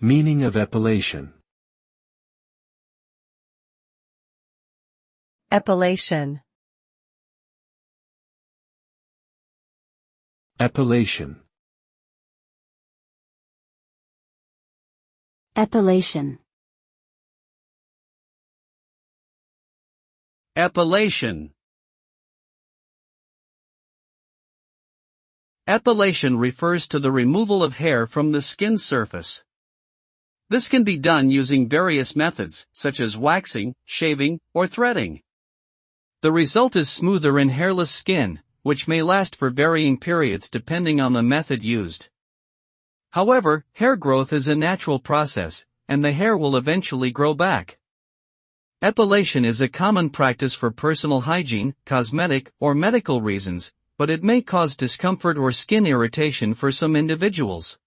Meaning of epilation. Epilation. Epilation. Epilation. Epilation. Epilation refers to the removal of hair from the skin surface. This can be done using various methods, such as waxing, shaving, or threading. The result is smoother and hairless skin, which may last for varying periods depending on the method used. However, hair growth is a natural process, and the hair will eventually grow back. Epilation is a common practice for personal hygiene, cosmetic, or medical reasons, but it may cause discomfort or skin irritation for some individuals.